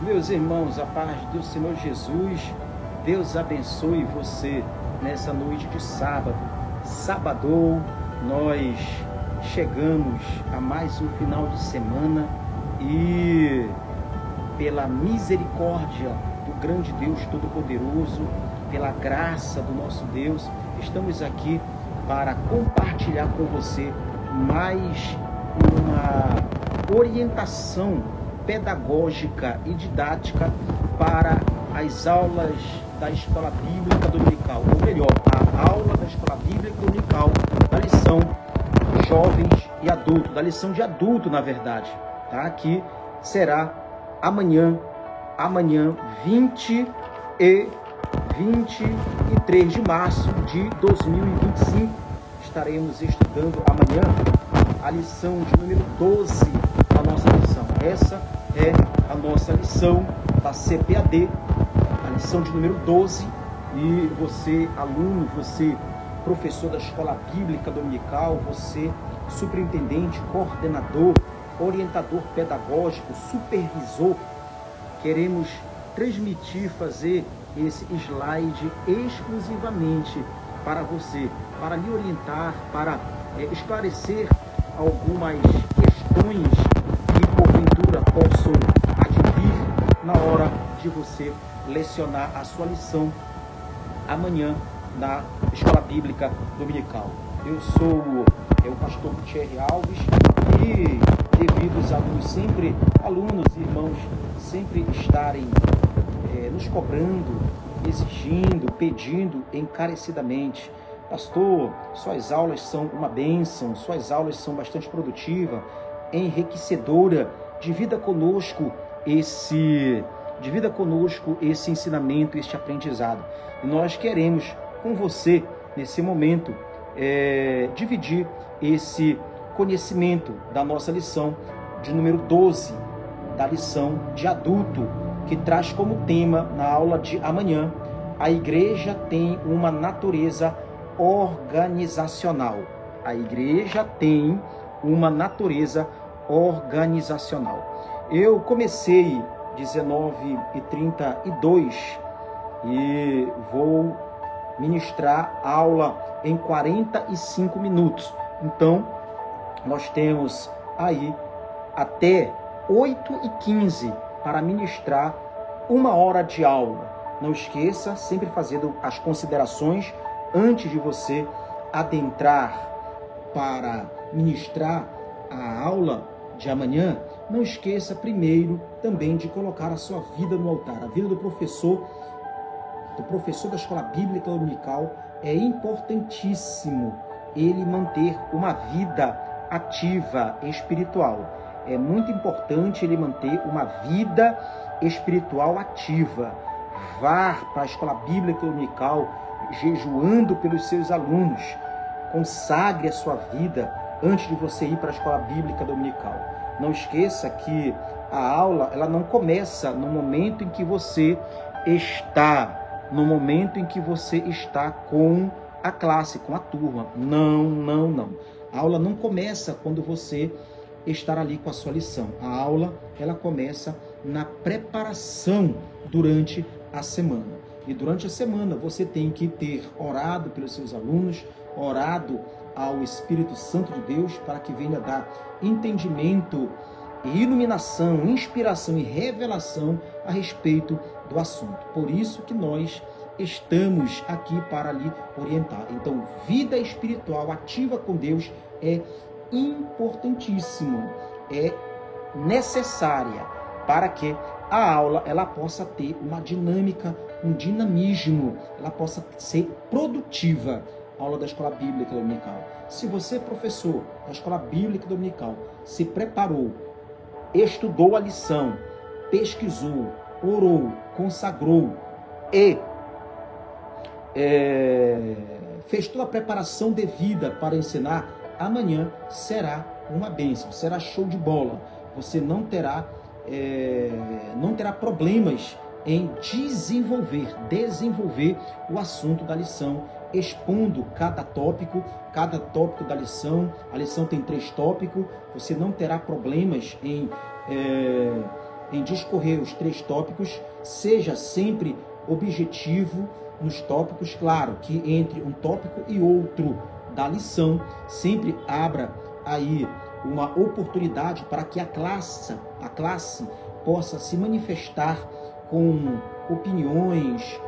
Meus irmãos, a paz do Senhor Jesus, Deus abençoe você nessa noite de sábado. Sabadou, nós chegamos a mais um final de semana e pela misericórdia do grande Deus Todo-Poderoso, pela graça do nosso Deus, estamos aqui para compartilhar com você mais uma orientação pedagógica e didática para as aulas da Escola Bíblica Dominical, ou melhor, a aula da Escola Bíblica Dominical, da lição Jovens e Adultos, da lição de adulto, na verdade, tá? Que será amanhã 20 e 23 de março de 2025. Estaremos estudando amanhã a lição de número 12 da nossa lição. Essa é a nossa lição da CPAD, a lição de número 12. E você, aluno, você, professor da Escola Bíblica Dominical, você, superintendente, coordenador, orientador pedagógico, supervisor, queremos transmitir, fazer esse slide exclusivamente para você, para lhe orientar, para esclarecer algumas questões que porventura possam advir na hora de você lecionar a sua lição amanhã na Escola Bíblica Dominical. Eu sou o pastor Thierry Alves e devido aos alunos e irmãos sempre estarem nos cobrando, exigindo, pedindo encarecidamente: pastor, suas aulas são uma bênção, suas aulas são bastante produtivas, enriquecedora, divida conosco esse ensinamento, este aprendizado. E nós queremos com você, nesse momento, dividir esse conhecimento da nossa lição de número 12, da lição de adulto, que traz como tema, na aula de amanhã, a igreja tem uma natureza organizacional. A igreja tem uma natureza organizacional. Eu comecei 19h32 e vou ministrar a aula em 45 minutos. Então, nós temos aí até 8h15 para ministrar 1 hora de aula. Não esqueça, sempre fazendo as considerações antes de você adentrar para ministrar a aula de amanhã. Não esqueça primeiro também de colocar a sua vida no altar. A vida do professor da Escola Bíblica Dominical é importantíssimo ele manter uma vida ativa espiritual. É muito importante ele manter uma vida espiritual ativa. Vá para a Escola Bíblica Dominical jejuando pelos seus alunos. Consagre a sua vida antes de você ir para a Escola Bíblica Dominical. Não esqueça que a aula ela não começa no momento em que você está com a classe, com a turma. Não. A aula não começa quando você estar ali com a sua lição. A aula ela começa na preparação durante a semana. E durante a semana você tem que ter orado pelos seus alunos, orado ao Espírito Santo de Deus para que venha dar entendimento, iluminação, inspiração e revelação a respeito do assunto. Por isso que nós estamos aqui para lhe orientar. Então, vida espiritual ativa com Deus é importantíssimo, é necessária para que a aula ela possa ter uma dinâmica, um dinamismo, ela possa ser produtiva. A aula da Escola Bíblica Dominical. Se você, professor da Escola Bíblica Dominical, se preparou, estudou a lição, pesquisou, orou, consagrou e fez toda a preparação devida para ensinar, amanhã será uma bênção, será show de bola. Você não terá problemas em desenvolver o assunto da lição, expondo cada tópico da lição. A lição tem 3 tópicos, você não terá problemas em em discorrer os 3 tópicos, seja sempre objetivo nos tópicos, claro, que entre um tópico e outro da lição, sempre abra aí uma oportunidade para que a classe possa se manifestar com opiniões,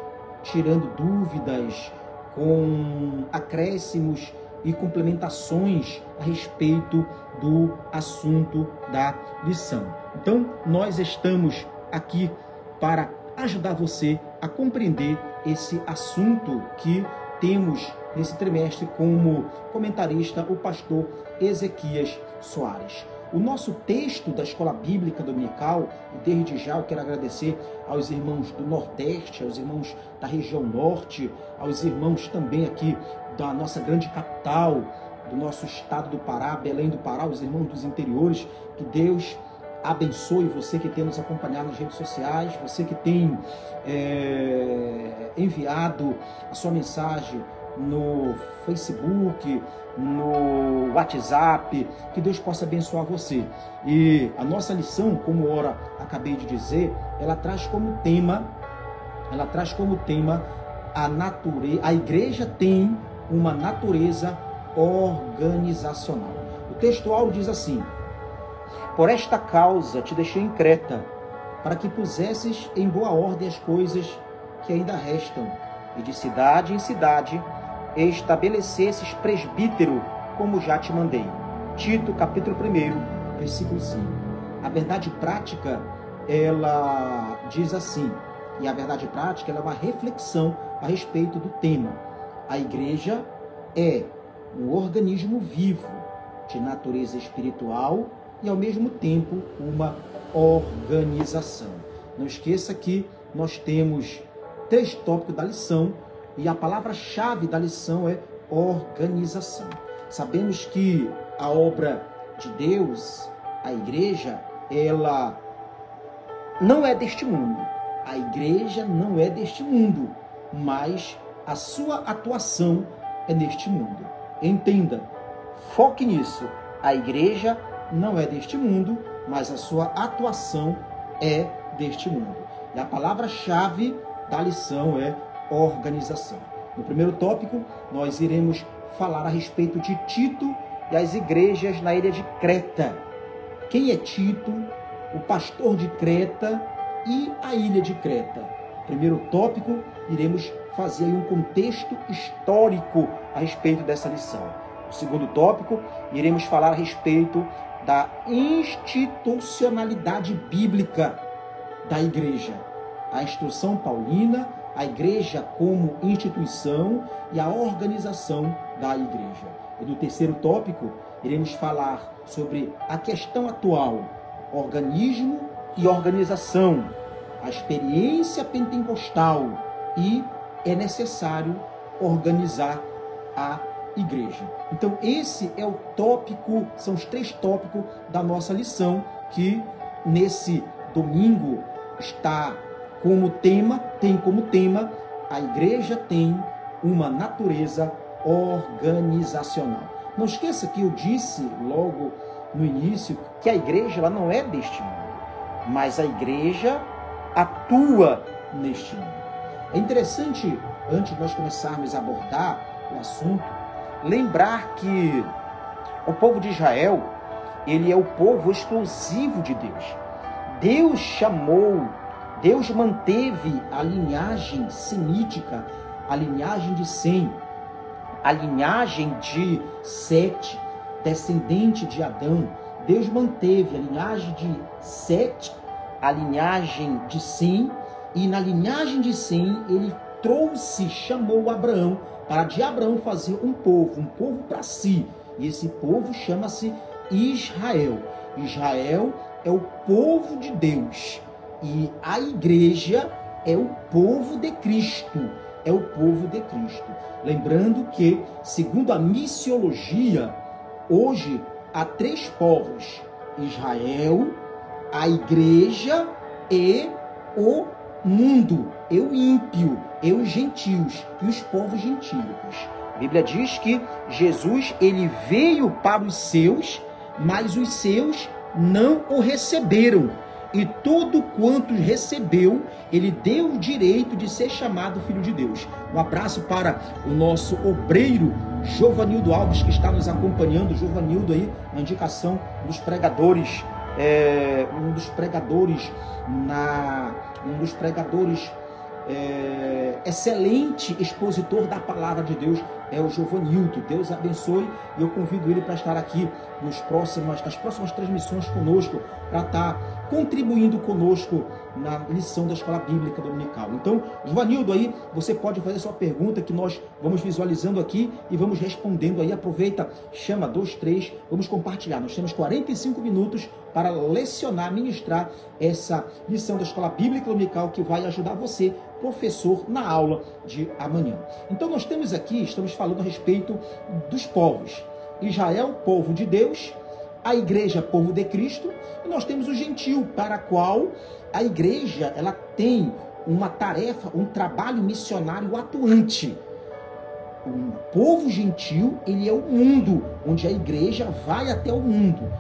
tirando dúvidas, com acréscimos e complementações a respeito do assunto da lição. Então, nós estamos aqui para ajudar você a compreender esse assunto que temos nesse trimestre como comentarista o pastor Ezequias Soares. O nosso texto da Escola Bíblica Dominical, e desde já eu quero agradecer aos irmãos do Nordeste, aos irmãos da região Norte, aos irmãos também aqui da nossa grande capital, do nosso estado do Pará, Belém do Pará, os irmãos dos interiores, que Deus abençoe você que tem nos acompanhado nas redes sociais, você que tem enviado a sua mensagem no Facebook, no WhatsApp, que Deus possa abençoar você. E a nossa lição, como ora acabei de dizer, ela traz como tema a igreja tem uma natureza organizacional. O textual diz assim: por esta causa te deixei em Creta, para que pusesses em boa ordem as coisas que ainda restam, e de cidade em cidade estabelecesses presbítero, como já te mandei. Tito, capítulo 1, versículo 5. A verdade prática, ela diz assim, e a verdade prática ela é uma reflexão a respeito do tema. A igreja é um organismo vivo, de natureza espiritual e, ao mesmo tempo, uma organização. Não esqueça que nós temos 3 tópicos da lição e a palavra-chave da lição é organização. Sabemos que a obra de Deus, a igreja, ela não é deste mundo. A igreja não é deste mundo, mas a sua atuação é neste mundo. Entenda, foque nisso. A igreja não é deste mundo, mas a sua atuação é deste mundo. E a palavra-chave da lição é organização. No primeiro tópico, nós iremos falar a respeito de Tito e as igrejas na ilha de Creta. Quem é Tito, o pastor de Creta e a ilha de Creta? Primeiro tópico, iremos fazer um contexto histórico a respeito dessa lição. O segundo tópico, iremos falar a respeito da institucionalidade bíblica da igreja. A instrução paulina, a igreja como instituição e a organização da igreja. E no terceiro tópico, iremos falar sobre a questão atual, organismo e organização, a experiência pentecostal e é necessário organizar a igreja. Então esse é o tópico, são os 3 tópicos da nossa lição que nesse domingo tem como tema a igreja tem uma natureza organizacional. Não esqueça que eu disse logo no início que a igreja ela não é deste mundo, mas a igreja atua neste mundo. É interessante, antes de nós começarmos a abordar o assunto, lembrar que o povo de Israel, ele é o povo exclusivo de Deus. Deus manteve a linhagem semítica, a linhagem de Sem, a linhagem de Sete, descendente de Adão. Deus manteve a linhagem de Sete, a linhagem de Sem, e na linhagem de Sem ele chamou Abraão, para de Abraão fazer um povo para si. E esse povo chama-se Israel. Israel é o povo de Deus. E a igreja é o povo de Cristo. É o povo de Cristo. Lembrando que, segundo a missiologia, hoje há 3 povos: Israel, a igreja e o mundo, e o ímpio, e os gentios, e os povos gentílicos. A Bíblia diz que Jesus ele veio para os seus, mas os seus não o receberam. e tudo quanto recebeu, ele deu o direito de ser chamado filho de Deus. Um abraço para o nosso obreiro Jovanildo Alves, que está nos acompanhando. Jovanildo aí, uma indicação dos pregadores, um dos pregadores excelente expositor da palavra de Deus é o Jovanildo. Deus abençoe, e eu convido ele para estar aqui nas próximas transmissões conosco, para estar contribuindo conosco na lição da Escola Bíblica Dominical. Então, Jovanildo, aí você pode fazer sua pergunta, que nós vamos visualizando aqui e vamos respondendo aí. Aproveita, chama 2, 3, vamos compartilhar. Nós temos 45 minutos para lecionar, ministrar essa lição da Escola Bíblica Dominical, que vai ajudar você, professor, na aula de amanhã. Então nós temos aqui, estamos falando a respeito dos povos. Israel, povo de Deus; a igreja, povo de Cristo; e nós temos o gentil, para a qual a igreja, ela tem uma tarefa, um trabalho missionário atuante. O povo gentil, ele é o mundo, onde a igreja vai até o mundo.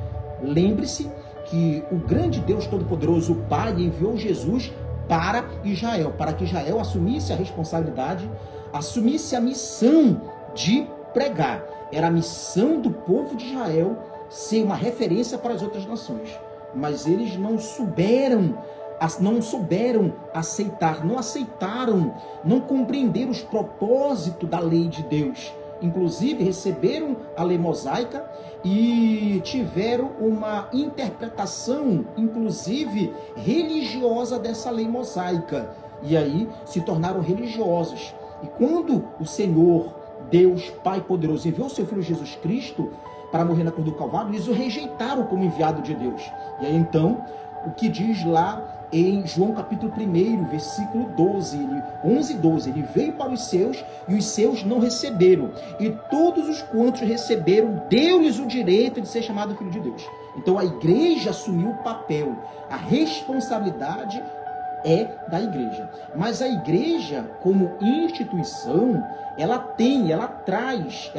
Lembre-se que o grande Deus Todo-Poderoso, o Pai, enviou Jesus para Israel, para que Israel assumisse a responsabilidade, assumisse a missão de pregar. Era a missão do povo de Israel ser uma referência para as outras nações. Mas eles não souberam aceitar, não aceitaram, não compreenderam os propósitos da lei de Deus. Inclusive, receberam a lei mosaica e tiveram uma interpretação, inclusive, religiosa dessa lei mosaica. E aí se tornaram religiosos. E quando o Senhor, Deus, Pai poderoso, enviou seu Filho Jesus Cristo para morrer na cruz do Calvário, eles o rejeitaram como enviado de Deus. E aí então, o que diz lá em João capítulo 1, versículo 11 e 12, ele veio para os seus e os seus não receberam. E todos os quantos receberam, deu-lhes o direito de ser chamado filho de Deus. Então a igreja assumiu o papel, a responsabilidade é da igreja. Mas a igreja, como instituição, ela traz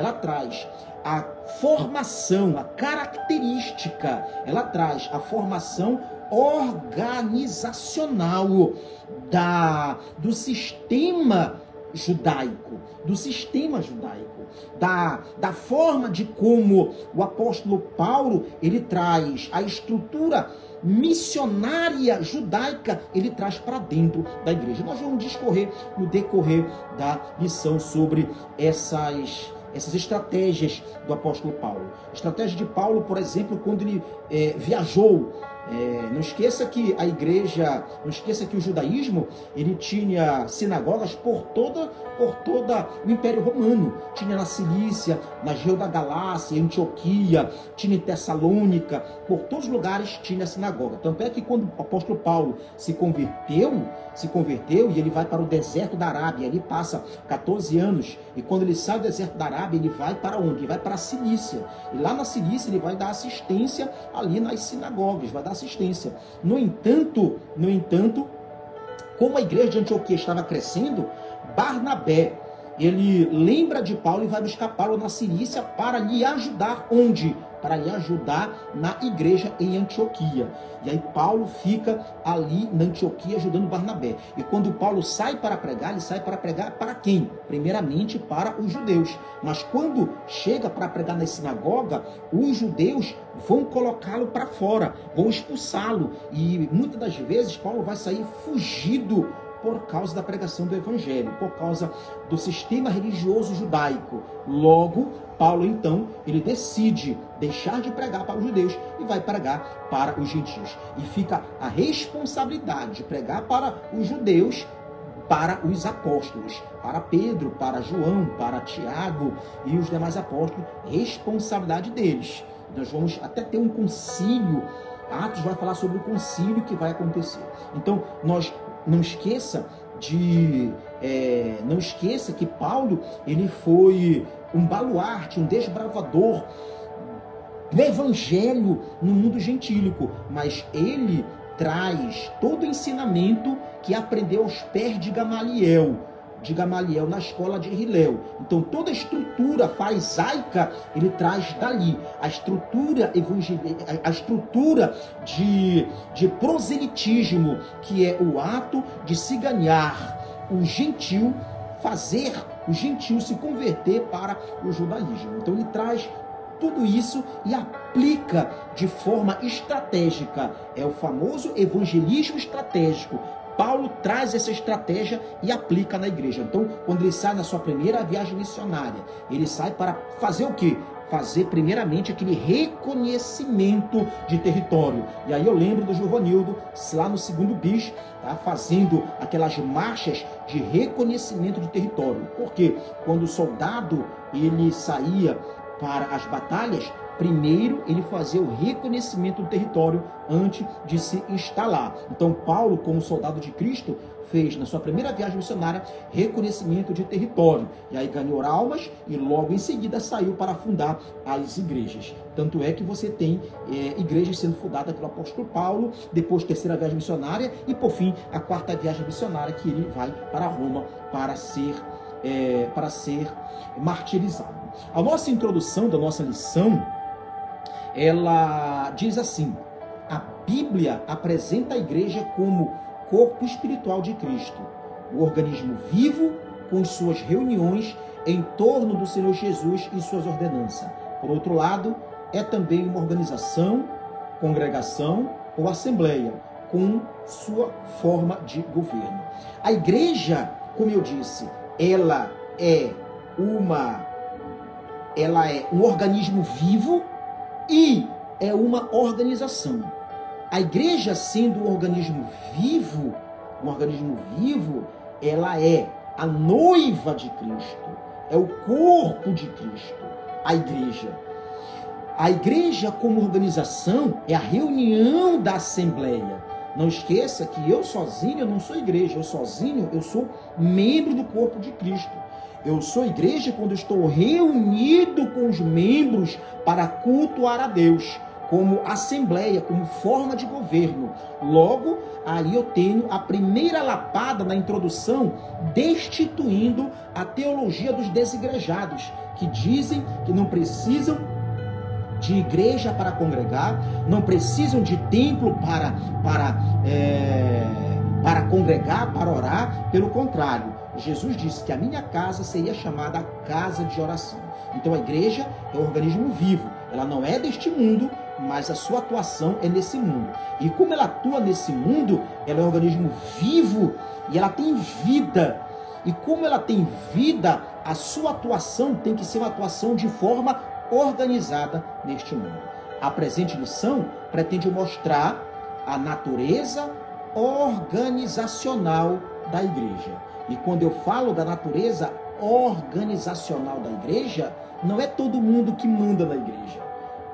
a formação, a característica, ela traz a formação organizacional do sistema judaico, da forma de como o apóstolo Paulo, ele traz a estrutura missionária judaica, ele traz para dentro da igreja. Nós vamos discorrer no decorrer da lição sobre essas estratégias do apóstolo Paulo. Estratégia de Paulo, por exemplo, quando ele viajou. Não esqueça que a igreja, não esqueça que o judaísmo, ele tinha sinagogas por toda o Império Romano. Tinha na Cilícia, na região da Galácia, em Antioquia, tinha em Tessalônica, por todos os lugares tinha sinagoga. Tanto é que quando o apóstolo Paulo se converteu e ele vai para o deserto da Arábia, ele passa 14 anos, e quando ele sai do deserto da Arábia, ele vai para onde? Ele vai para a Cilícia. E lá na Cilícia ele vai dar assistência ali nas sinagogas, vai dar assistência. No entanto, como a igreja de Antioquia estava crescendo, Barnabé, ele lembra de Paulo e vai buscar Paulo na Cilícia para lhe ajudar. Onde? Para lhe ajudar na igreja em Antioquia. E aí Paulo fica ali na Antioquia ajudando Barnabé. E quando Paulo sai para pregar, ele sai para pregar para quem? Primeiramente para os judeus. Mas quando chega para pregar na sinagoga, os judeus vão colocá-lo para fora, vão expulsá-lo. E muitas das vezes Paulo vai sair fugido por causa da pregação do evangelho, por causa do sistema religioso judaico. Logo, Paulo, então, ele decide deixar de pregar para os judeus e vai pregar para os gentios. E fica a responsabilidade de pregar para os judeus, para os apóstolos, para Pedro, para João, para Tiago e os demais apóstolos, responsabilidade deles. Nós vamos até ter um concílio, Atos vai falar sobre o concílio que vai acontecer. Então, não esqueça que Paulo, ele foi um baluarte, um desbravador do evangelho no mundo gentílico, mas ele traz todo o ensinamento que aprendeu aos pés de Gamaliel, de Gamaliel, na escola de Hilel. Então toda a estrutura farisaica ele traz dali. A estrutura evangélica, a estrutura de proselitismo, que é o ato de se ganhar o gentil, fazer o gentil se converter para o judaísmo. Então ele traz tudo isso e aplica de forma estratégica. É o famoso evangelismo estratégico. Paulo traz essa estratégia e aplica na igreja. Então, quando ele sai na sua primeira viagem missionária, ele sai para fazer o quê? Fazer primeiramente aquele reconhecimento de território. E aí eu lembro do Giovanildo, lá no segundo bis, tá? Fazendo aquelas marchas de reconhecimento de território. Porque quando o soldado ele saía para as batalhas, primeiro ele fazia o reconhecimento do território antes de se instalar. Então Paulo, como soldado de Cristo, fez na sua primeira viagem missionária reconhecimento de território. E aí ganhou almas e logo em seguida saiu para fundar as igrejas. Tanto é que você tem igrejas sendo fundadas pelo apóstolo Paulo, depois terceira viagem missionária e por fim a quarta viagem missionária, que ele vai para Roma para ser martirizado. A nossa introdução da nossa lição, ela diz assim: a Bíblia apresenta a igreja como corpo espiritual de Cristo, o organismo vivo com suas reuniões em torno do Senhor Jesus e suas ordenanças. Por outro lado, é também uma organização, congregação ou assembleia com sua forma de governo. A igreja, como eu disse, ela é um organismo vivo e é uma organização. A igreja, sendo um organismo vivo, ela é a noiva de Cristo, é o corpo de Cristo, a igreja. A igreja como organização é a reunião da assembleia. Não esqueça que eu sozinho eu não sou igreja, eu sozinho eu sou membro do corpo de Cristo. Eu sou igreja quando estou reunido com os membros para cultuar a Deus, como assembleia, como forma de governo. Logo, aí eu tenho a primeira lapada na introdução, destituindo a teologia dos desigrejados, que dizem que não precisam de igreja para congregar, não precisam de templo para congregar, para orar. Pelo contrário, Jesus disse que a minha casa seria chamada casa de oração. Então a igreja é um organismo vivo, ela não é deste mundo, mas a sua atuação é nesse mundo. E como ela atua nesse mundo, ela é um organismo vivo e ela tem vida. E como ela tem vida, a sua atuação tem que ser uma atuação de forma organizada neste mundo. A presente lição pretende mostrar a natureza organizacional da igreja. E quando eu falo da natureza organizacional da igreja, não é todo mundo que manda na igreja.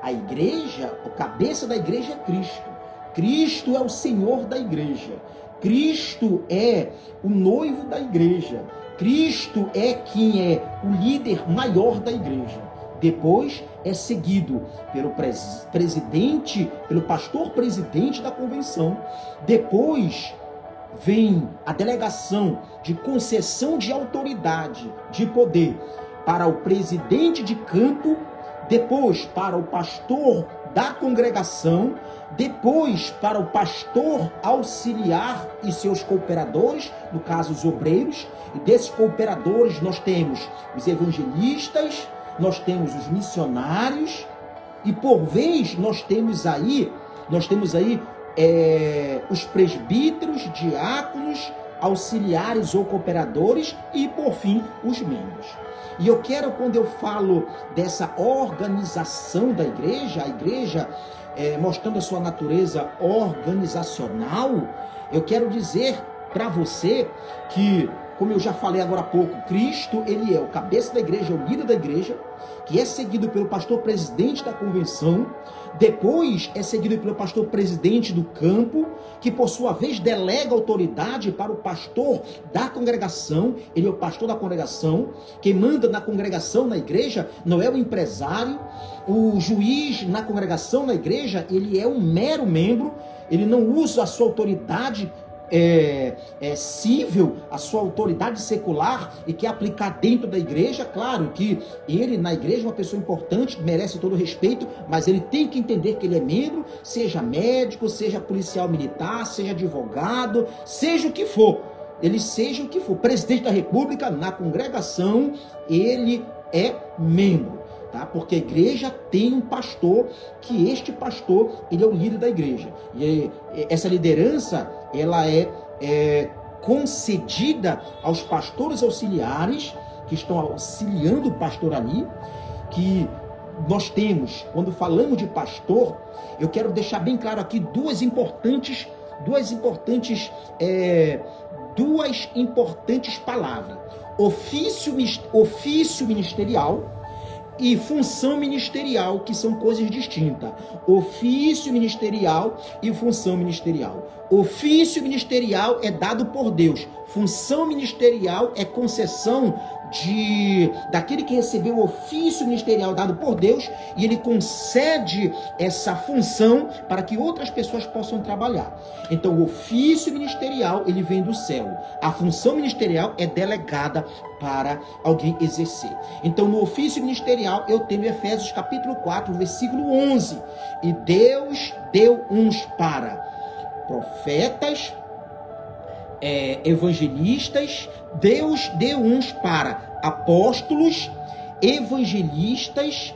A igreja, o cabeça da igreja é Cristo. Cristo é o Senhor da igreja. Cristo é o noivo da igreja. Cristo é quem é o líder maior da igreja. Depois é seguido pelo presidente, pelo pastor presidente da convenção. Depois vem a delegação de concessão de autoridade, de poder, para o presidente de campo, depois para o pastor da congregação, depois para o pastor auxiliar e seus cooperadores, no caso os obreiros. E desses cooperadores nós temos os evangelistas, nós temos os missionários e por vez nós temos aí os presbíteros, diáconos, auxiliares ou cooperadores e por fim os membros. E eu quero, quando eu falo dessa organização da igreja, a igreja mostrando a sua natureza organizacional, eu quero dizer para você que, como eu já falei agora há pouco, Cristo, ele é o cabeça da igreja, o líder da igreja, que é seguido pelo pastor presidente da convenção, depois é seguido pelo pastor presidente do campo, que por sua vez delega autoridade para o pastor da congregação. Ele é o pastor da congregação. Quem manda na congregação, na igreja, não é o empresário. O juiz na congregação, na igreja, ele é um mero membro, ele não usa a sua autoridade cível, a sua autoridade secular e quer aplicar dentro da igreja. Claro que ele na igreja é uma pessoa importante, merece todo o respeito, mas ele tem que entender que ele é membro, seja médico, seja policial militar, seja advogado, seja o que for. Ele seja o que for, presidente da república, na congregação, ele é membro. Tá? Porque a igreja tem um pastor, que este pastor, ele é o líder da igreja. E essa liderança, ela é concedida aos pastores auxiliares, que estão auxiliando o pastor ali, que nós temos, quando falamos de pastor, eu quero deixar bem claro aqui duas importantes palavras: ofício ministerial e função ministerial, que são coisas distintas. Ofício ministerial e função ministerial. Ofício ministerial é dado por Deus. Função ministerial é concessão daquele que recebeu o ofício ministerial dado por Deus, e ele concede essa função para que outras pessoas possam trabalhar. Então o ofício ministerial, ele vem do céu. A função ministerial é delegada para alguém exercer. Então no ofício ministerial eu tenho Efésios capítulo 4, versículo 11. E Deus deu uns para profetas, evangelistas. Deus deu uns para apóstolos, evangelistas,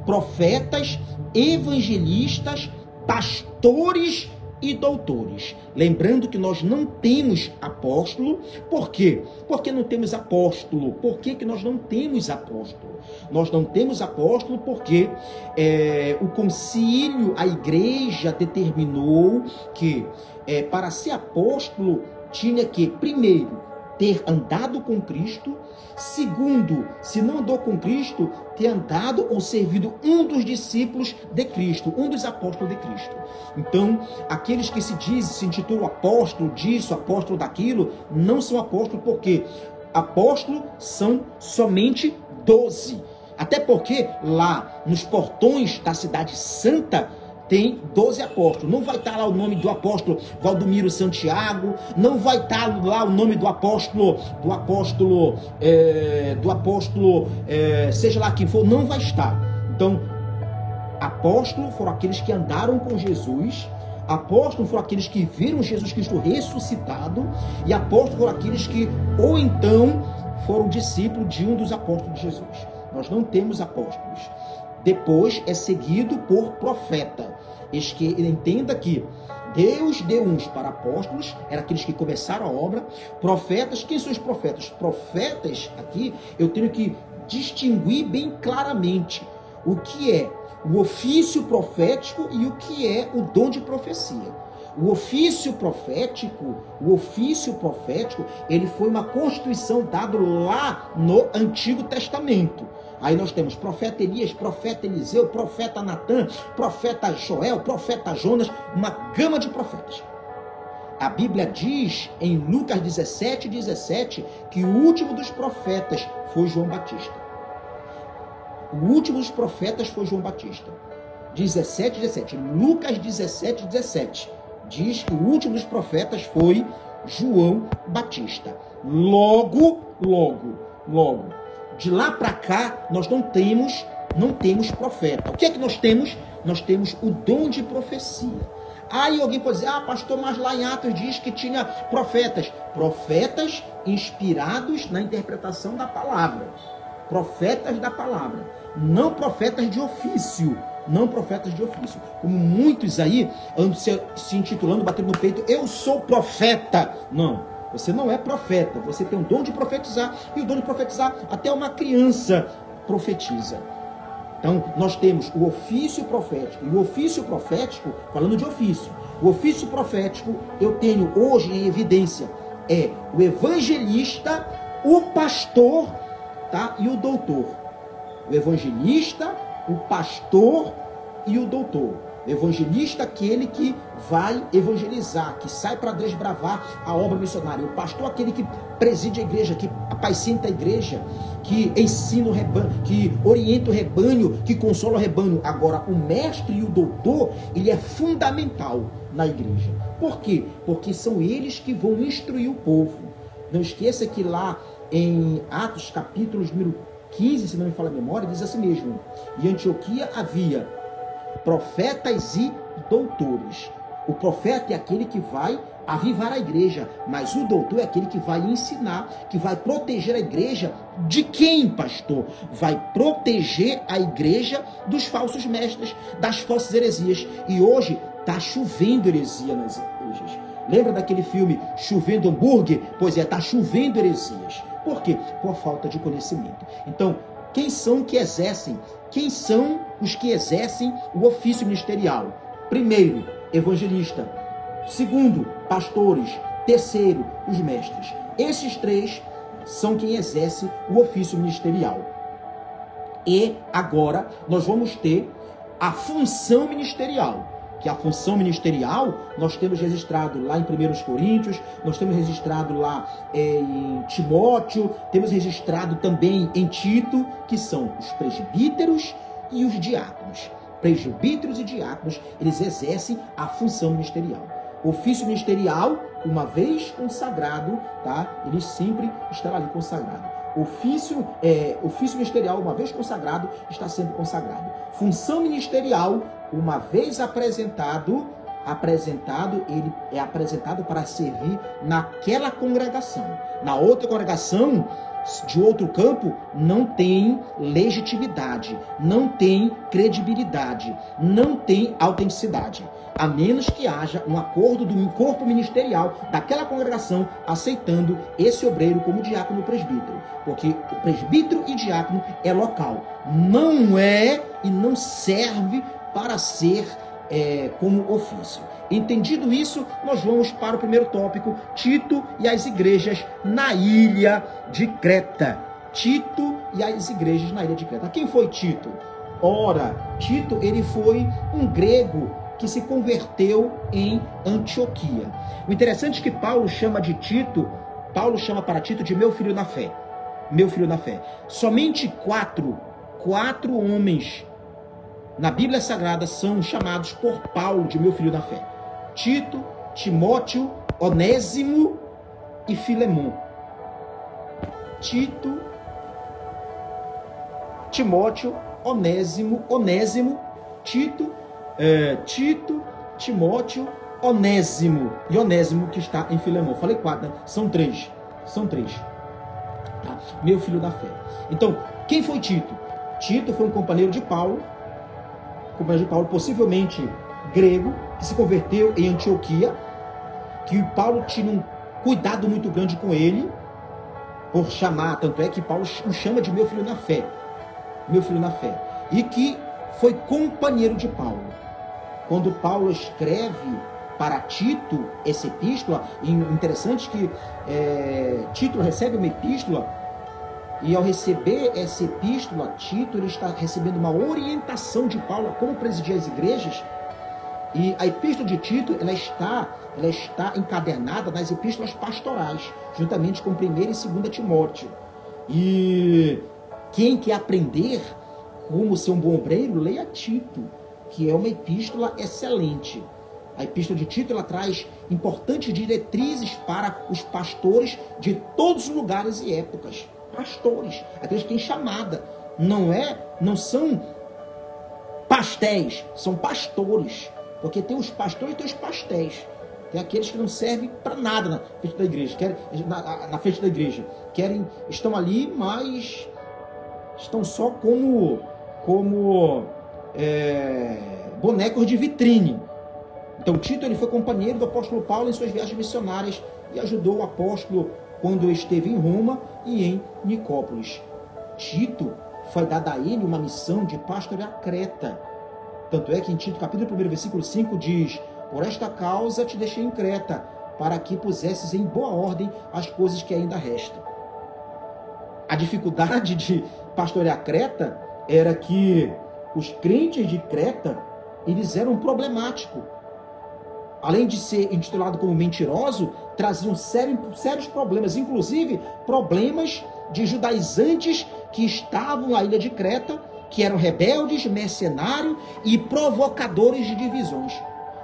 profetas, evangelistas, pastores e doutores. Lembrando que nós não temos apóstolo. Por quê? Porque não temos apóstolo. Por que nós não temos apóstolo? Nós não temos apóstolo porque o concílio, a igreja determinou que para ser apóstolo tinha que, primeiro, ter andado com Cristo. Segundo, se não andou com Cristo, ter andado ou servido um dos discípulos de Cristo, um dos apóstolos de Cristo. Então, aqueles que se intitulam apóstolo disso, apóstolo daquilo, não são apóstolos, porque apóstolos são somente 12. Até porque lá nos portões da cidade santa tem 12 apóstolos. Não vai estar lá o nome do apóstolo Valdomiro Santiago, não vai estar lá o nome do apóstolo, seja lá quem for, não vai estar. Então, apóstolos foram aqueles que andaram com Jesus, apóstolos foram aqueles que viram Jesus Cristo ressuscitado, e apóstolos foram aqueles que, ou então, foram discípulos de um dos apóstolos de Jesus. Nós não temos apóstolos. Depois é seguido por profeta. Entenda que Deus deu uns para apóstolos, eram aqueles que começaram a obra. Profetas, quem são os profetas? Profetas, aqui eu tenho que distinguir bem claramente o que é o ofício profético e o que é o dom de profecia. O ofício profético, ele foi uma constituição dada lá no Antigo Testamento. Aí nós temos profeta Elias, profeta Eliseu, profeta Natã, profeta Joel, profeta Jonas, uma gama de profetas. A Bíblia diz em Lucas 17, que o último dos profetas foi João Batista. O último dos profetas foi João Batista. 17. Lucas 17. Diz que o último dos profetas foi João Batista. Logo, de lá para cá, nós não temos profeta. O que é que nós temos? Nós temos o dom de profecia. Aí alguém pode dizer, pastor, mas lá em Atos diz que tinha profetas. Profetas inspirados na interpretação da palavra. Profetas da palavra. Não profetas de ofício. Como muitos aí andam se intitulando, batendo no peito, eu sou profeta. Não. Você não é profeta, você tem o dom de profetizar, e o dom de profetizar até uma criança profetiza. Então, nós temos o ofício profético, e o ofício profético, falando de ofício, o ofício profético, eu tenho hoje em evidência, é o evangelista, o pastor, tá? E o doutor. O evangelista, o pastor e o doutor. Evangelista, aquele que vai evangelizar, que sai para desbravar a obra missionária. O pastor, aquele que preside a igreja, que apacenta a igreja, que ensina o rebanho, que orienta o rebanho, que consola o rebanho. Agora, o mestre e o doutor, ele é fundamental na igreja. Por quê? Porque são eles que vão instruir o povo. Não esqueça que lá em Atos, capítulo número 15, se não me falha a memória, diz assim mesmo: em Antioquia havia profetas e doutores. O profeta é aquele que vai avivar a igreja, mas o doutor é aquele que vai ensinar, que vai proteger a igreja de quem, pastor? Vai proteger a igreja dos falsos mestres, das falsas heresias. E hoje está chovendo heresia nas igrejas. Lembra daquele filme Chovendo Hambúrguer? Pois é, está chovendo heresias. Por quê? Por falta de conhecimento. Então, quem são que exercem? Quem são os que exercem o ofício ministerial? Primeiro, evangelista. Segundo, pastores. Terceiro, os mestres. Esses três são quem exerce o ofício ministerial. E agora nós vamos ter a função ministerial. Que a função ministerial nós temos registrado lá em 1 Coríntios, nós temos registrado lá em Timóteo, temos registrado também em Tito, que são os presbíteros e os diáconos. Presbíteros e diáconos, eles exercem a função ministerial. O ofício ministerial, uma vez consagrado, tá? Ele sempre estará ali consagrado. Ofício ministerial, uma vez consagrado, está sempre consagrado. Função ministerial, uma vez apresentado, ele é apresentado para servir naquela congregação. Na outra congregação, de outro campo, não tem legitimidade, não tem credibilidade, não tem autenticidade. A menos que haja um acordo do corpo ministerial daquela congregação aceitando esse obreiro como diácono e presbítero. Porque o presbítero e diácono é local. Não é e não serve para ser como ofício. Entendido isso, nós vamos para o primeiro tópico, Tito e as igrejas na ilha de Creta. Tito e as igrejas na ilha de Creta. Quem foi Tito? Ora, Tito, ele foi um grego que se converteu em Antioquia. O interessante é que Paulo chama para Tito de meu filho na fé. Meu filho na fé. Somente quatro homens na Bíblia Sagrada são chamados por Paulo de meu filho na fé. Tito, Timóteo, Onésimo e Filemon. Tito, Timóteo, Onésimo, Tito, Timóteo, Onésimo e Onésimo que está em Filemon. Falei quatro, né? São três. Tá? Meu filho da fé. Então, quem foi Tito? Tito foi um companheiro de Paulo, possivelmente grego, que se converteu em Antioquia, que Paulo tinha um cuidado muito grande com ele, por chamar, tanto é que Paulo o chama de meu filho na fé, e que foi companheiro de Paulo. Quando Paulo escreve para Tito essa epístola, interessante que Tito recebe uma epístola, e ao receber essa epístola, Tito ele está recebendo uma orientação de Paulo a como presidir as igrejas. E a epístola de Tito ela está encadernada nas epístolas pastorais, juntamente com 1 e 2 Timóteo. E quem quer aprender como ser um bom obreiro, leia Tito, que é uma epístola excelente. A epístola de Tito ela traz importantes diretrizes para os pastores de todos os lugares e épocas. Pastores, aqueles que têm chamada, não são pastéis, são pastores, porque tem os pastores e tem os pastéis. Tem aqueles que não servem para nada na frente da igreja, na frente da igreja, estão ali, mas estão só como bonecos de vitrine. Então Tito ele foi companheiro do apóstolo Paulo em suas viagens missionárias e ajudou o apóstolo quando esteve em Roma e em Nicópolis. Tito foi dada a ele uma missão de pastorear Creta. Tanto é que em Tito, capítulo 1, versículo 5, diz: por esta causa te deixei em Creta, para que pusesses em boa ordem as coisas que ainda restam. A dificuldade de pastorear Creta era que os crentes de Creta eles eram problemáticos. Além de ser intitulado como mentiroso, traziam sérios problemas, inclusive problemas de judaizantes que estavam na ilha de Creta, que eram rebeldes, mercenários e provocadores de divisões.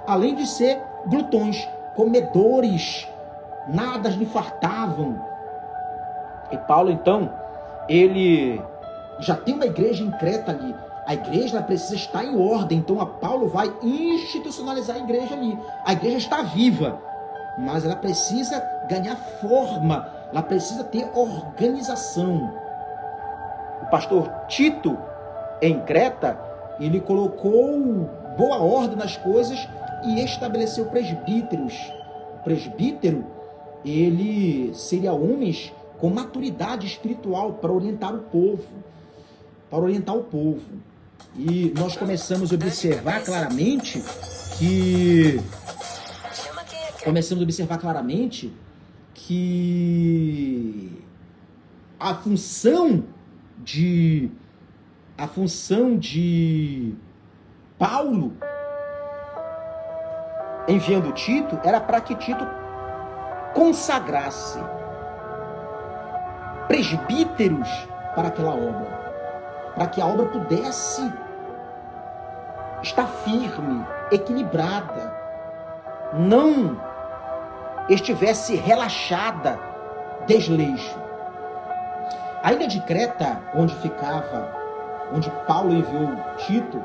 Além de ser glutões, comedores, nada lhe fartavam. E Paulo, então, ele já tem uma igreja em Creta ali. A igreja precisa estar em ordem. Então, Paulo vai institucionalizar a igreja ali. A igreja está viva, mas ela precisa ganhar forma. Ela precisa ter organização. O pastor Tito, em Creta, ele colocou boa ordem nas coisas e estabeleceu presbíteros. O presbítero, ele seria homens com maturidade espiritual para orientar o povo. Para orientar o povo. E nós começamos a observar claramente que a função de Paulo enviando Tito era para que Tito consagrasse presbíteros para aquela obra, para que a obra pudesse estar firme, equilibrada, não estivesse relaxada, desleixo. A ilha de Creta, onde Paulo enviou Tito,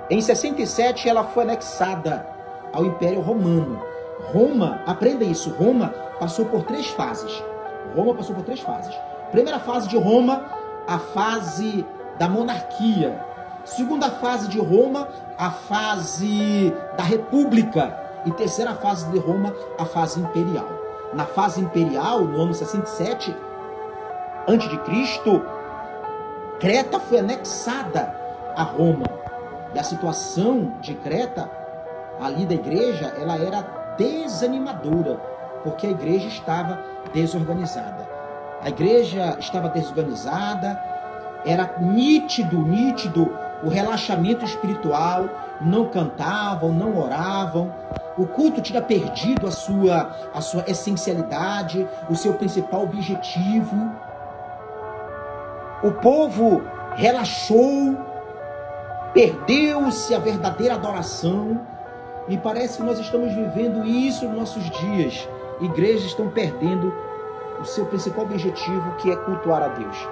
em 67 ela foi anexada ao Império Romano. Roma, aprenda isso, Roma passou por três fases. Primeira fase de Roma, a fase da monarquia. Segunda fase de Roma, a fase da república. E terceira fase de Roma, a fase imperial. Na fase imperial, no ano 67 a.C., Creta foi anexada a Roma. E a situação de Creta, ali da igreja, ela era desanimadora, porque a igreja estava desorganizada. A igreja estava desorganizada, era nítido o relaxamento espiritual, não cantavam, não oravam, o culto tinha perdido a sua essencialidade, o seu principal objetivo. O povo relaxou, perdeu-se a verdadeira adoração, e parece que nós estamos vivendo isso nos nossos dias. Igrejas estão perdendo o seu principal objetivo, que é cultuar a Deus.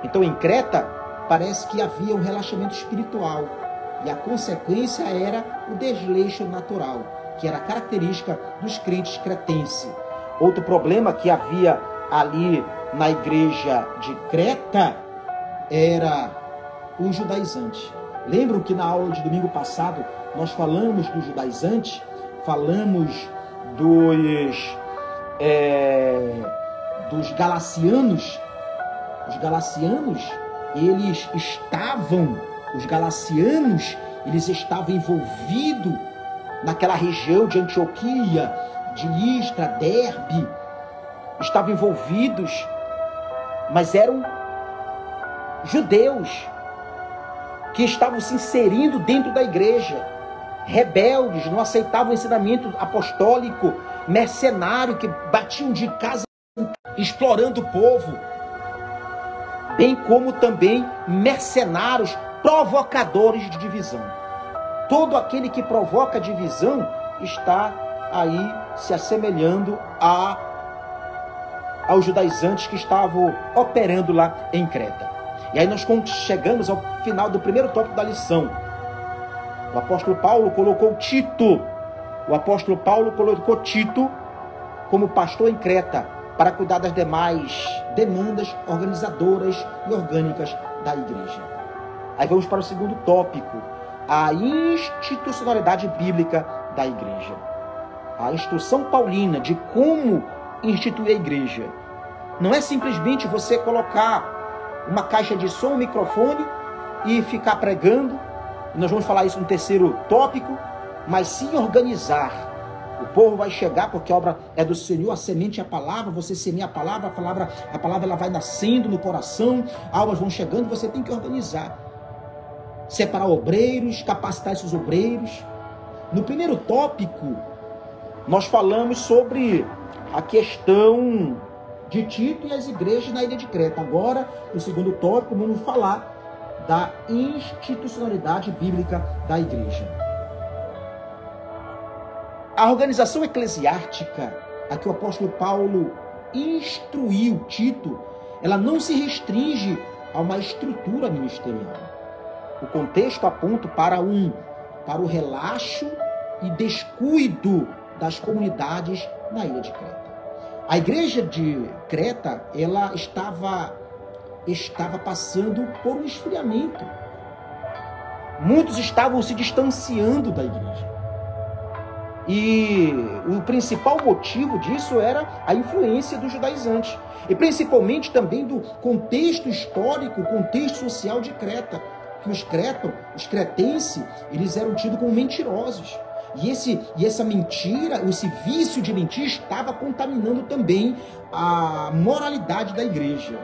Então, em Creta, parece que havia um relaxamento espiritual, e a consequência era o desleixo natural, que era característica dos crentes cretenses. Outro problema que havia ali na igreja de Creta era o judaizante. Lembram que na aula de domingo passado nós falamos do judaizante, falamos dos galacianos. Os galacianos, eles estavam envolvidos naquela região de Antioquia, de Listra, Derbe, estavam envolvidos, mas eram judeus que estavam se inserindo dentro da igreja, rebeldes, não aceitavam o ensinamento apostólico, mercenário, que batiam de casa explorando o povo, bem como também mercenários, provocadores de divisão. Todo aquele que provoca divisão está aí se assemelhando aos judaizantes que estavam operando lá em Creta. E aí nós chegamos ao final do primeiro tópico da lição. O apóstolo Paulo colocou Tito. Como pastor em Creta, para cuidar das demais demandas organizadoras e orgânicas da igreja. Aí vamos para o segundo tópico, a institucionalidade bíblica da igreja. A instrução paulina de como instituir a igreja. Não é simplesmente você colocar uma caixa de som, um microfone e ficar pregando. Nós vamos falar isso no terceiro tópico, mas sim organizar. O povo vai chegar, porque a obra é do Senhor, a semente é a palavra, você semeia a palavra ela vai nascendo no coração, almas vão chegando, você tem que organizar. separar obreiros, capacitar esses obreiros. No primeiro tópico, nós falamos sobre a questão de Tito e as igrejas na ilha de Creta. Agora, no segundo tópico, vamos falar da institucionalidade bíblica da igreja. A organização eclesiástica a que o apóstolo Paulo instruiu Tito, ela não se restringe a uma estrutura ministerial. O contexto aponta para o relaxo e descuido das comunidades na ilha de Creta. A igreja de Creta, ela estava passando por um esfriamento. Muitos estavam se distanciando da igreja. E o principal motivo disso era a influência dos judaizantes. E principalmente também do contexto histórico, contexto social de Creta. Que os cretenses, eles eram tidos como mentirosos. E essa mentira, esse vício de mentir estava contaminando também a moralidade da igreja.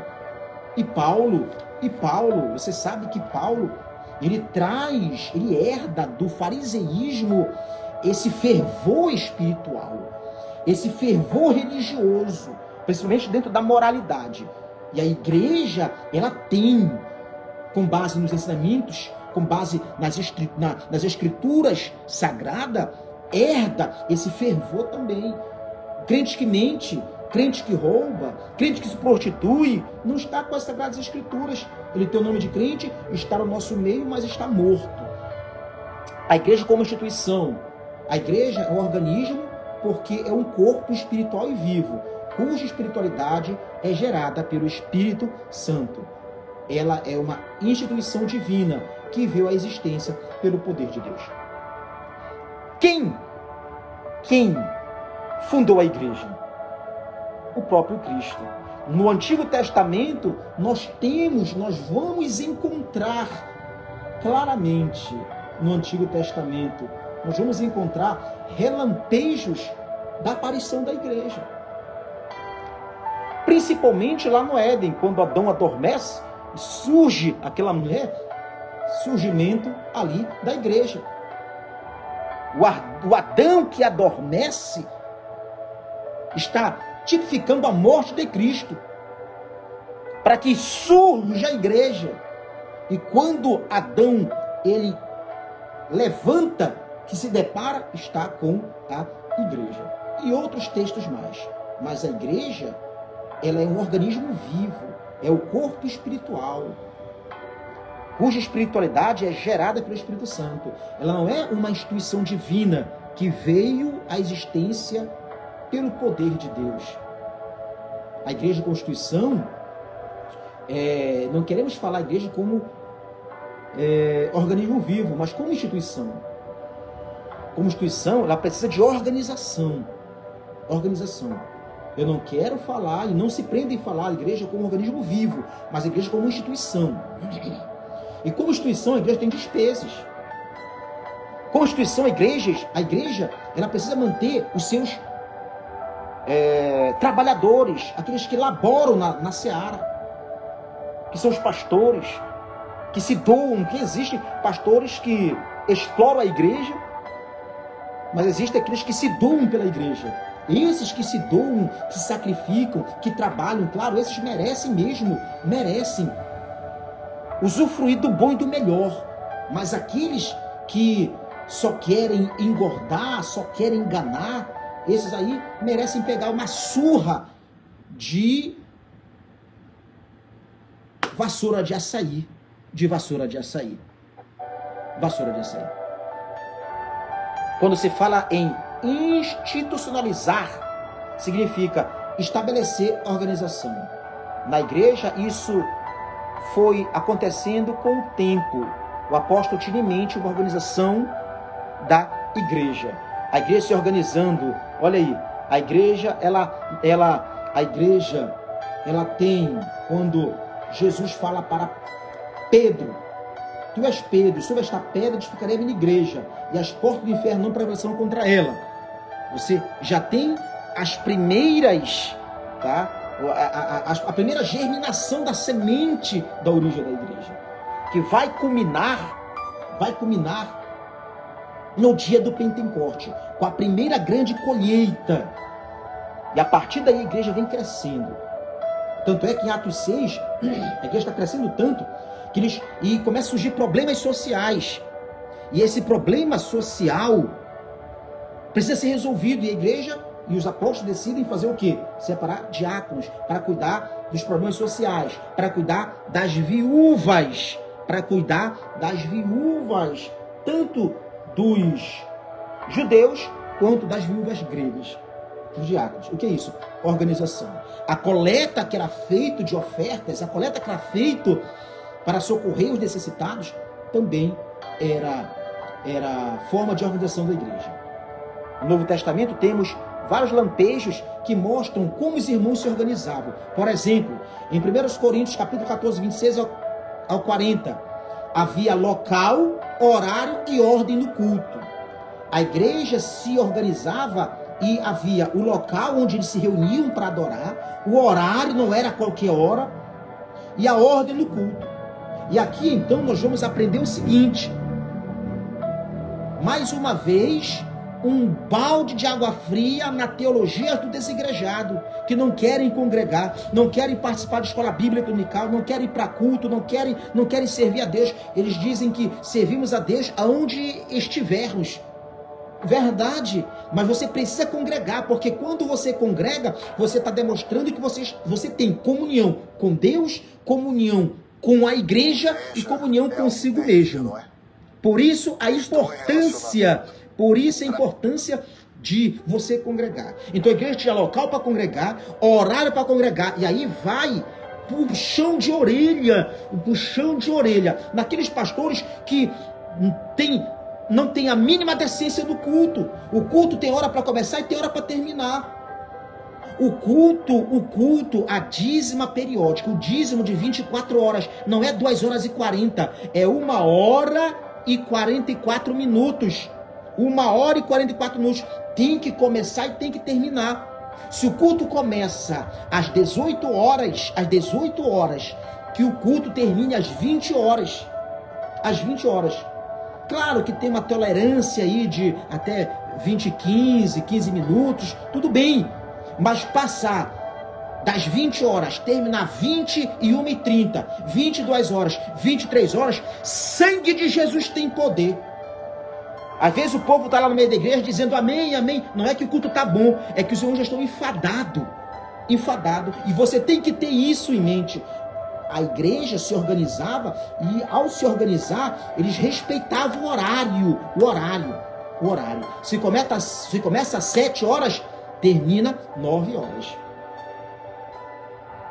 E Paulo, você sabe que Paulo, ele herda do fariseísmo esse fervor espiritual, esse fervor religioso, principalmente dentro da moralidade. E a igreja, ela tem, com base nos ensinamentos, com base nas escrituras sagradas, herda esse fervor também. Crente que mente, crente que rouba, crente que se prostitui, não está com as sagradas escrituras. Ele tem o nome de crente, está no nosso meio, mas está morto. A igreja como instituição, a igreja é um organismo porque é um corpo espiritual e vivo, cuja espiritualidade é gerada pelo Espírito Santo. Ela é uma instituição divina que veio à existência pelo poder de Deus. Quem fundou a igreja? O próprio Cristo. No Antigo Testamento, nós vamos encontrar claramente, no Antigo Testamento, nós vamos encontrar relampejos da aparição da igreja. Principalmente lá no Éden, quando Adão adormece, surge aquela mulher, surgimento ali da igreja. O Adão que adormece está tipificando a morte de Cristo, para que surja a igreja. E quando Adão, ele levanta, que se depara, está com a igreja. E outros textos mais. Mas a igreja, ela é um organismo vivo, é o corpo espiritual, cuja espiritualidade é gerada pelo Espírito Santo. Ela não é uma instituição divina que veio à existência pelo poder de Deus. A igreja constituição, não queremos falar a igreja como organismo vivo, mas como instituição. Como instituição, ela precisa de organização. Eu não quero falar, e não se prenda em falar a igreja como organismo vivo, mas a igreja como instituição. E como instituição, a igreja tem despesas. Como instituição, a igreja ela precisa manter os seus trabalhadores, aqueles que laboram na seara, que são os pastores, que se doam, que existem pastores que exploram a igreja, mas existem aqueles que se doam pela igreja. Esses que se doam, que se sacrificam, que trabalham, claro, esses merecem usufruir do bom e do melhor. Mas aqueles que só querem engordar, só querem enganar, esses aí merecem pegar uma surra de vassoura de açaí. Quando se fala em institucionalizar, significa estabelecer organização. Na igreja, isso foi acontecendo com o tempo. O apóstolo tinha em mente uma organização da igreja. A igreja se organizando, olha aí, a igreja, ela tem, quando Jesus fala para Pedro, tu és Pedro, sobre esta pedra edificarei a minha igreja, e as portas do inferno não prevalecerão contra ela. Você já tem as primeiras, tá? A primeira germinação da semente da origem da igreja, que vai culminar vai culminar no dia do Pentecoste, com a primeira grande colheita. E a partir daí a igreja vem crescendo. Tanto é que em Atos 6, a igreja está crescendo tanto e começa a surgir problemas sociais. E esse problema social precisa ser resolvido. E a igreja e os apóstolos decidem fazer o quê? Separar diáconos para cuidar dos problemas sociais, para cuidar das viúvas, tanto dos judeus quanto das viúvas gregas. Os diáconos. O que é isso? Organização. A coleta que era feita de ofertas, a coleta que era feita para socorrer os necessitados, também era forma de organização da igreja. No Novo Testamento temos vários lampejos que mostram como os irmãos se organizavam. Por exemplo, em 1 Coríntios, capítulo 14, 26 ao 40, havia local, horário e ordem no culto. A igreja se organizava e havia o local onde eles se reuniam para adorar, o horário não era qualquer hora, e a ordem no culto. E aqui então nós vamos aprender o seguinte: mais uma vez, um balde de água fria na teologia do desigrejado, que não querem congregar, não querem participar de escola bíblica dominical, não querem ir para culto, não querem servir a Deus. Eles dizem que servimos a Deus aonde estivermos. Verdade, mas você precisa congregar, porque quando você congrega, você está demonstrando que você tem comunhão com Deus, comunhão com a igreja e comunhão consigo mesmo. Por isso a importância de você congregar. Então a igreja tinha local para congregar, horário para congregar, e aí vai puxão de orelha naqueles pastores que não tem a mínima decência do culto. O culto tem hora para começar e tem hora para terminar. O culto, a dízima periódica, o dízimo de 24 horas, não é 2 horas e 40, é 1 hora e 44 minutos. 1 hora e 44 minutos. Tem que começar e tem que terminar. Se o culto começa às 18 horas, que o culto termine às 20 horas. Às 20 horas. Claro que tem uma tolerância aí de até 15 minutos, tudo bem. Mas passar das 20 horas, terminar 21h30, 22 horas, 23 horas, sangue de Jesus tem poder. Às vezes o povo está lá no meio da igreja dizendo amém, amém. Não é que o culto está bom, é que os irmãos já estão enfadados. E você tem que ter isso em mente. A igreja se organizava e, ao se organizar, eles respeitavam o horário. Se começa às 7 horas, termina 9 horas.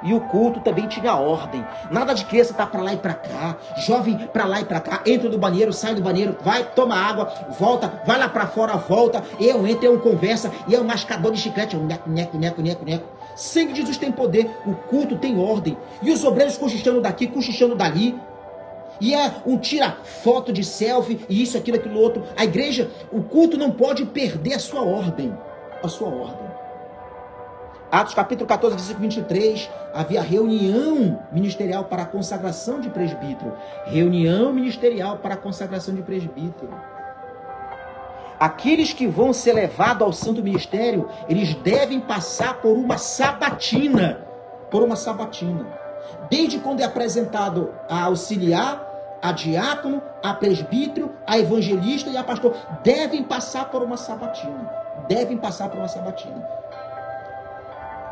E o culto também tinha ordem. Nada de criança estar para lá e para cá, jovem para lá e para cá, entra do banheiro, sai do banheiro, vai, toma água, volta, vai lá para fora, volta, eu entro, eu conversa, e é um mascador de chiclete, neco. Sangue de Jesus tem poder, o culto tem ordem. E os obreiros cochichando daqui, cochichando dali. E é um tira foto de selfie, e isso, aquilo, outro. A igreja, o culto não pode perder a sua ordem. Atos capítulo 14, versículo 23, havia reunião ministerial para a consagração de presbítero. Aqueles que vão ser levados ao santo ministério, eles devem passar por uma sabatina. Desde quando é apresentado a auxiliar, a diácono, a presbítero, a evangelista e a pastor, devem passar por uma sabatina.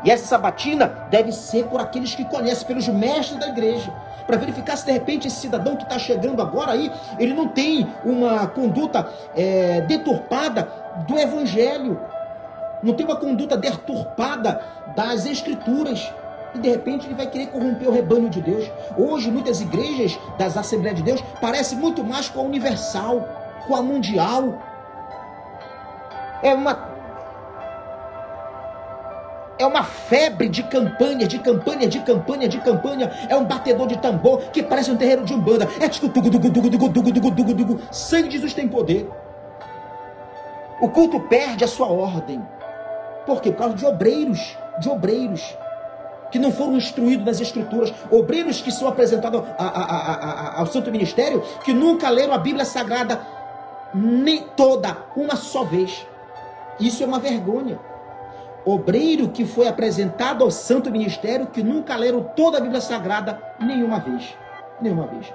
E essa sabatina deve ser por aqueles que conhecem, pelos mestres da igreja, para verificar se de repente esse cidadão que está chegando agora aí, ele não tem uma conduta deturpada do evangelho, não tem uma conduta deturpada das escrituras, e de repente ele vai querer corromper o rebanho de Deus. Hoje muitas igrejas das Assembleias de Deus parecem muito mais com a universal, com a mundial. É uma febre de campanha. É um batedor de tambor que parece um terreiro de umbanda. Sangue de Jesus tem poder. O culto perde a sua ordem. Por quê? Por causa de obreiros. que não foram instruídos nas Escrituras, obreiros que são apresentados ao Santo Ministério, que nunca leram a Bíblia Sagrada nem toda, uma só vez. Isso é uma vergonha. Obreiro que foi apresentado ao Santo Ministério, que nunca leram toda a Bíblia Sagrada nenhuma vez. Nenhuma vez.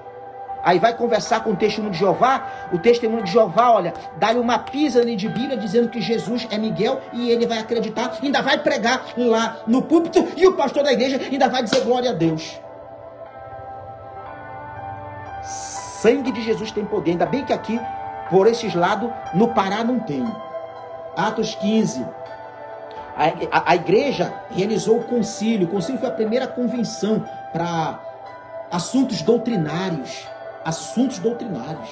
Aí vai conversar com o testemunho de Jeová, o testemunho de Jeová, olha, dá-lhe uma pisa ali de Bíblia dizendo que Jesus é Miguel e ele vai acreditar, ainda vai pregar lá no púlpito e o pastor da igreja ainda vai dizer glória a Deus. Sangue de Jesus tem poder, ainda bem que aqui, por esses lados, no Pará não tem. Atos 15, a igreja realizou o concílio foi a primeira convenção para assuntos doutrinários. Assuntos doutrinários.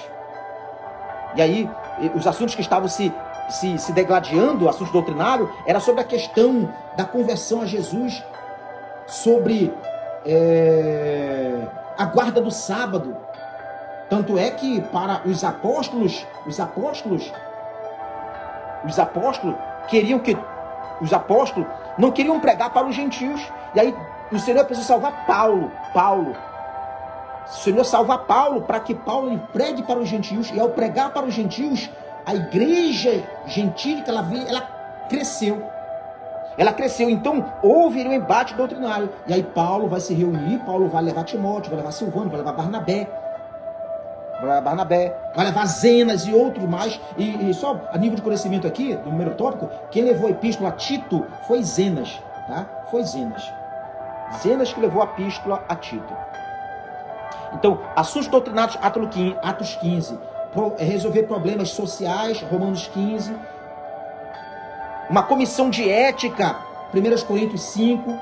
E aí, os assuntos que estavam se degladiando, assuntos doutrinários, era sobre a questão da conversão a Jesus, sobre a guarda do sábado. Tanto é que para os apóstolos queriam que os apóstolos não queriam pregar para os gentios. E aí o Senhor precisou salvar Paulo. O Senhor salva Paulo para que Paulo pregue para os gentios. E ao pregar para os gentios, a igreja gentílica ela cresceu. Ela cresceu. Então houve um embate doutrinário. E aí Paulo vai se reunir, Paulo vai levar Timóteo, vai levar Silvano, vai levar Barnabé, vai levar Zenas e outros mais. E só a nível de conhecimento aqui, do número tópico, quem levou a epístola a Tito foi Zenas. Tá? Foi Zenas. Zenas que levou a epístola a Tito. Então, assuntos doutrinários, Atos 15. Resolver problemas sociais, Romanos 15. Uma comissão de ética, 1 Coríntios 5.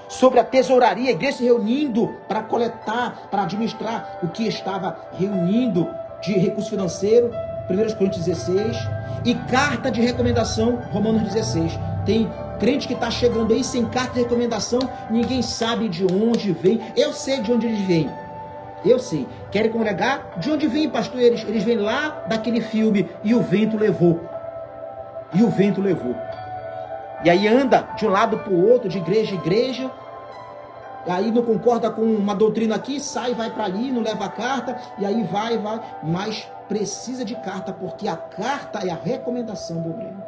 Sobre a tesouraria, a igreja se reunindo para coletar, para administrar o que estava reunindo de recurso financeiro, 1 Coríntios 16. E carta de recomendação, Romanos 16. Tem crente que está chegando aí sem carta de recomendação, ninguém sabe de onde vem. Eu sei de onde eles vêm. Eu sei. Querem congregar? De onde vem, pastor? Eles vêm lá daquele filme E o Vento Levou. E o Vento Levou. E aí anda de um lado para o outro, de igreja em igreja. Aí não concorda com uma doutrina aqui, sai, vai para ali, não leva a carta. E aí vai. Mas precisa de carta, porque a carta é a recomendação do obreiro.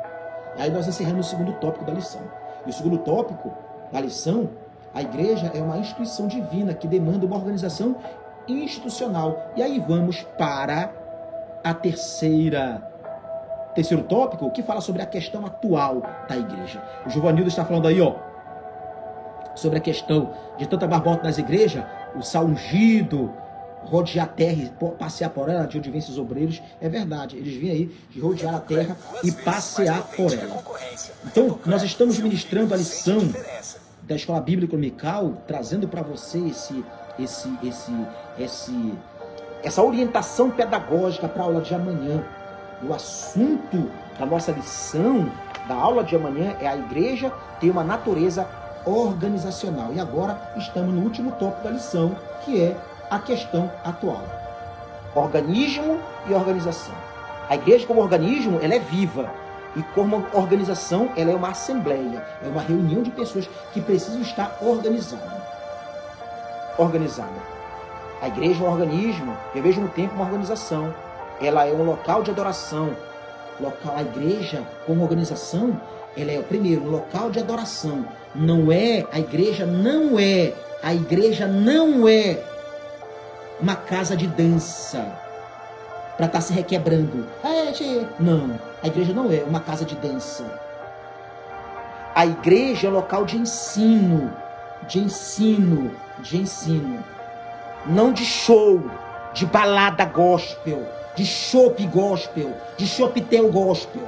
E aí nós encerramos o segundo tópico da lição. E o segundo tópico da lição, a igreja é uma instituição divina que demanda uma organização institucional. E aí vamos para a terceiro tópico, que fala sobre a questão atual da igreja. O Giovanildo está falando aí, ó, sobre a questão de tanta barbota nas igrejas, o sal ungido, rodear a terra e passear por ela, de onde vêm esses obreiros. É verdade, eles vêm aí de rodear a terra e passear por ela. Então, nós estamos ministrando a lição da Escola Bíblica Dominical, trazendo para você essa orientação pedagógica para a aula de amanhã. O assunto da nossa lição, da aula de amanhã, é a igreja ter uma natureza organizacional. E agora estamos no último tópico da lição, que é a questão atual. Organismo e organização. A igreja como organismo, ela é viva. E como organização, ela é uma assembleia. É uma reunião de pessoas que precisam estar organizadas. A igreja é um organismo e ao mesmo tempo uma organização. Ela é um local de adoração. A igreja, como organização, ela é, primeiro, um local de adoração. A igreja não é uma casa de dança para estar se requebrando. Não, a igreja não é uma casa de dança. A igreja é um local de ensino. Não de show, de balada gospel, de chopp gospel, de chopitel gospel.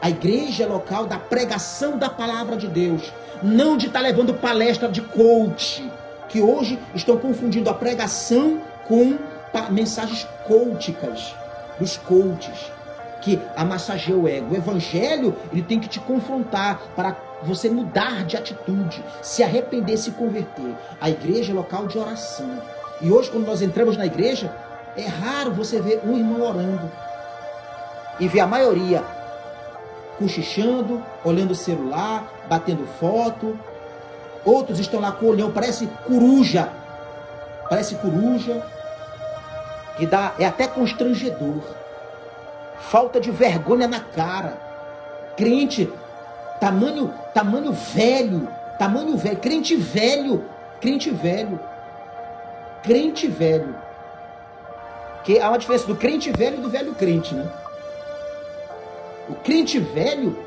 A igreja é local da pregação da palavra de Deus, não de estar levando palestra de coach, que hoje estão confundindo a pregação com mensagens coachicas, dos coaches, que amassageia o ego. O evangelho, ele tem que te confrontar para você mudar de atitude, se arrepender, se converter. A igreja é local de oração. E hoje, quando nós entramos na igreja, é raro você ver um irmão orando e ver a maioria cochichando, olhando o celular, batendo foto, Outros estão lá com o olhão, parece coruja, que é até constrangedor. Falta de vergonha na cara. Crente, tamanho velho, crente velho. Que há uma diferença do crente velho e do velho crente, né? O crente velho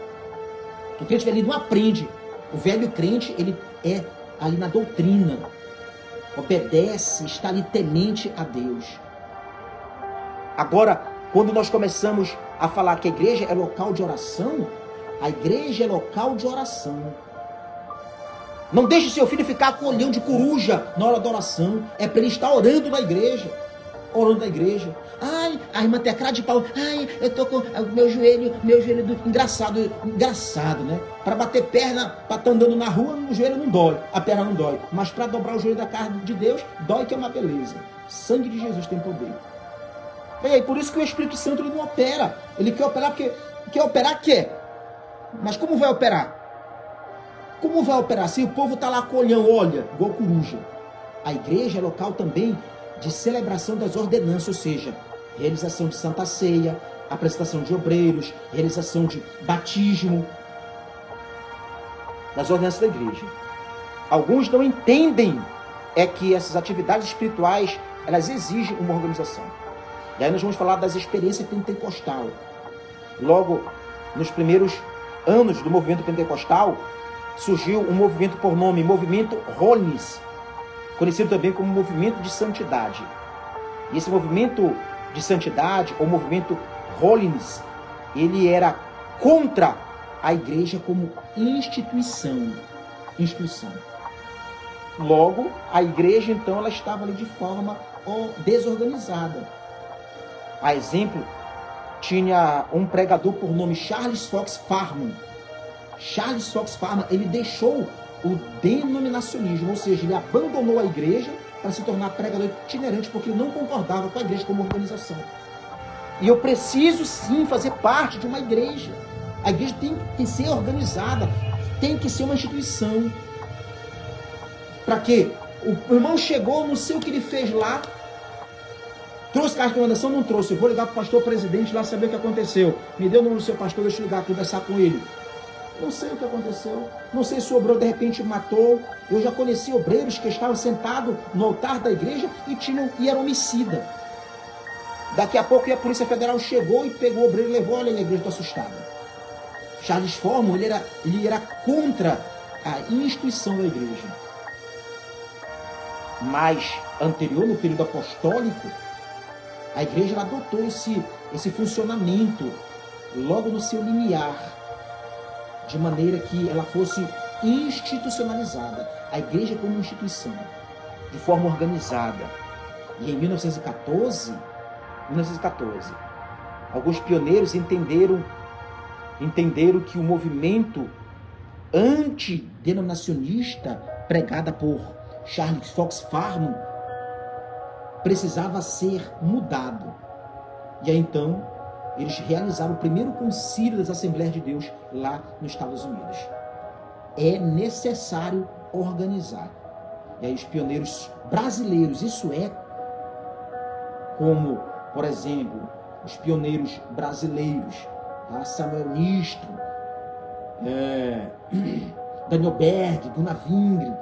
ele não aprende. O velho crente, ele é ali na doutrina, obedece, está ali temente a Deus. Agora, quando nós começamos a falar que a igreja é local de oração, a igreja é local de oração. Não deixe o seu filho ficar com o olhão de coruja na hora da oração. É para ele estar orando na igreja. Ai, a irmã Tecrá de Paulo. Ai, eu tô com o meu joelho engraçado, né? Para bater perna, para estar andando na rua, o joelho não dói, a perna não dói. Mas para dobrar o joelho da carne de Deus, dói, que é uma beleza. Sangue de Jesus tem poder. E aí, por isso que o Espírito Santo ele não opera. Ele quer operar porque quer operar, quer. Mas como vai operar? Como vai operar? Se o povo está lá com o olhão, olha, igual coruja. A igreja é local também de celebração das ordenanças, ou seja, realização de Santa Ceia, apresentação de obreiros, realização de batismo, das ordenanças da igreja. Alguns não entendem que essas atividades espirituais, elas exigem uma organização. E aí nós vamos falar das experiências pentecostal. Logo, nos primeiros anos do movimento pentecostal, surgiu um movimento por nome Movimento Holiness, conhecido também como Movimento de Santidade. E esse movimento de santidade, ou movimento Holiness, ele era contra a igreja como instituição. Logo, a igreja, então, ela estava ali de forma desorganizada. A exemplo, tinha um pregador por nome Charles Fox Parham. Charles Fox Parham, ele deixou o denominacionismo, ou seja, ele abandonou a igreja para se tornar pregador itinerante, porque ele não concordava com a igreja como organização. E eu preciso sim fazer parte de uma igreja. A igreja tem que ser organizada, tem que ser uma instituição. Para quê? O irmão chegou, não sei o que ele fez lá, trouxe carta de recomendação, não trouxe. Eu vou ligar para o pastor presidente lá saber o que aconteceu. Me deu o número do seu pastor, deixa eu ligar, conversar com ele. Não sei o que aconteceu. Não sei se o obreiro de repente matou. Eu já conheci obreiros que estavam sentados no altar da igreja e eram homicida. Daqui a pouco a Polícia Federal chegou e pegou o obreiro e levou. Olha, a igreja está assustada. Charles Forman, ele era contra a instituição da igreja. Mas, anterior, no período apostólico, a igreja ela adotou esse funcionamento logo no seu limiar, de maneira que ela fosse institucionalizada. A igreja como instituição, de forma organizada. E em 1914, alguns pioneiros entenderam que o movimento antidenominacionista pregada por Charles Fox Parham precisava ser mudado. E aí então eles realizaram o primeiro concílio das Assembleias de Deus lá nos Estados Unidos. É necessário organizar. E aí os pioneiros brasileiros, isso é, como, por exemplo, os pioneiros brasileiros, tá? Samuel Nistro, Daniel Berg, Gunnar Wingren,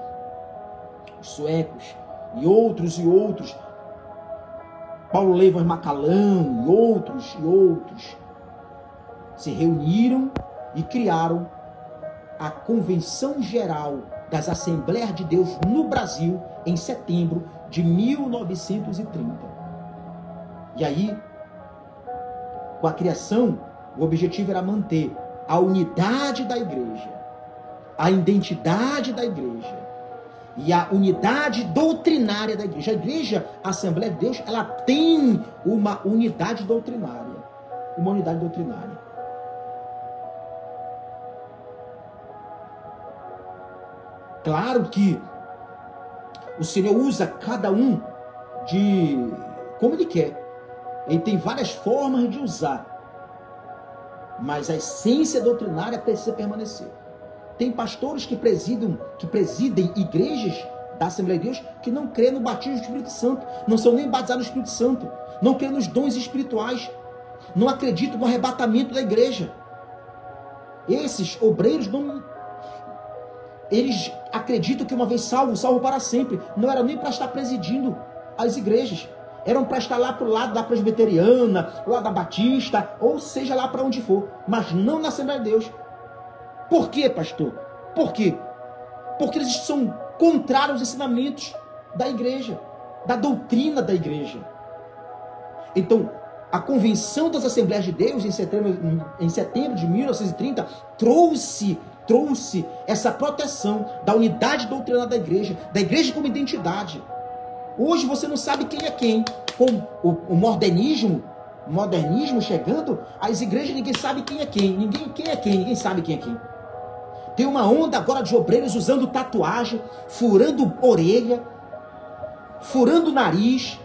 os suecos, e outros, Paulo Leyva Macalão, e outros, se reuniram e criaram a Convenção Geral das Assembleias de Deus no Brasil em setembro de 1930. E aí, com a criação, o objetivo era manter a unidade da igreja, a identidade da igreja e a unidade doutrinária da igreja. A igreja, a Assembleia de Deus, ela tem uma unidade doutrinária. Claro que o Senhor usa cada um de como Ele quer. Ele tem várias formas de usar. Mas a essência doutrinária precisa permanecer. Tem pastores que presidem igrejas da Assembleia de Deus que não crê no batismo do Espírito Santo, não são nem batizados no Espírito Santo, não crê nos dons espirituais, não acreditam no arrebatamento da igreja. Esses obreiros eles acreditam que uma vez salvo para sempre. Não era nem para estar presidindo as igrejas, eram para estar lá para o lado da presbiteriana, lá da batista, ou seja lá para onde for, mas não na Assembleia de Deus. Por quê, pastor? Por quê? Porque eles são contrários aos ensinamentos da igreja, da doutrina da igreja. Então, a Convenção das Assembleias de Deus, em setembro de 1930, trouxe essa proteção da unidade doutrinária da igreja como identidade. Hoje você não sabe quem é quem. Com o modernismo chegando, as igrejas ninguém sabe quem é quem. Ninguém sabe quem é quem. Tem uma onda agora de obreiros usando tatuagem, furando orelha, furando nariz,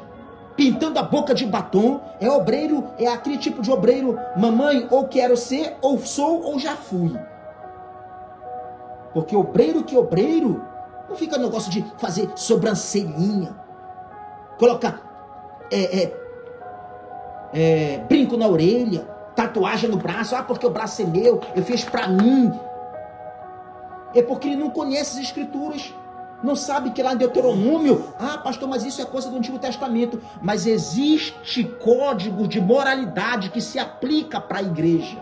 pintando a boca de batom. É obreiro, é aquele tipo de obreiro, mamãe, ou quero ser, ou sou, ou já fui. Porque obreiro, não fica negócio de fazer sobrancelhinha, colocar brinco na orelha, tatuagem no braço, porque o braço é meu, eu fiz pra mim. É porque ele não conhece as escrituras, não sabe que lá em Deuteronômio, pastor, mas isso é coisa do Antigo Testamento. Mas existe código de moralidade que se aplica para a igreja.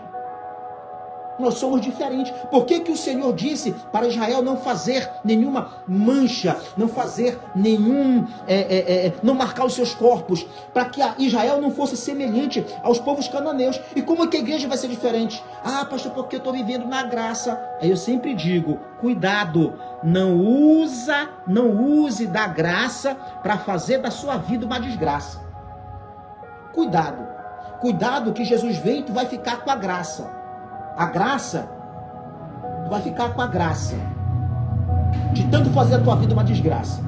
Nós somos diferentes. Por que o Senhor disse para Israel não fazer nenhuma mancha, não fazer não marcar os seus corpos, para que Israel não fosse semelhante aos povos cananeus? E como é que a igreja vai ser diferente? Pastor, porque eu estou vivendo na graça. Aí eu sempre digo, cuidado, não use da graça para fazer da sua vida uma desgraça. Cuidado que Jesus vem e tu vai ficar com a graça. Tu vai ficar com a graça de tanto fazer a tua vida uma desgraça.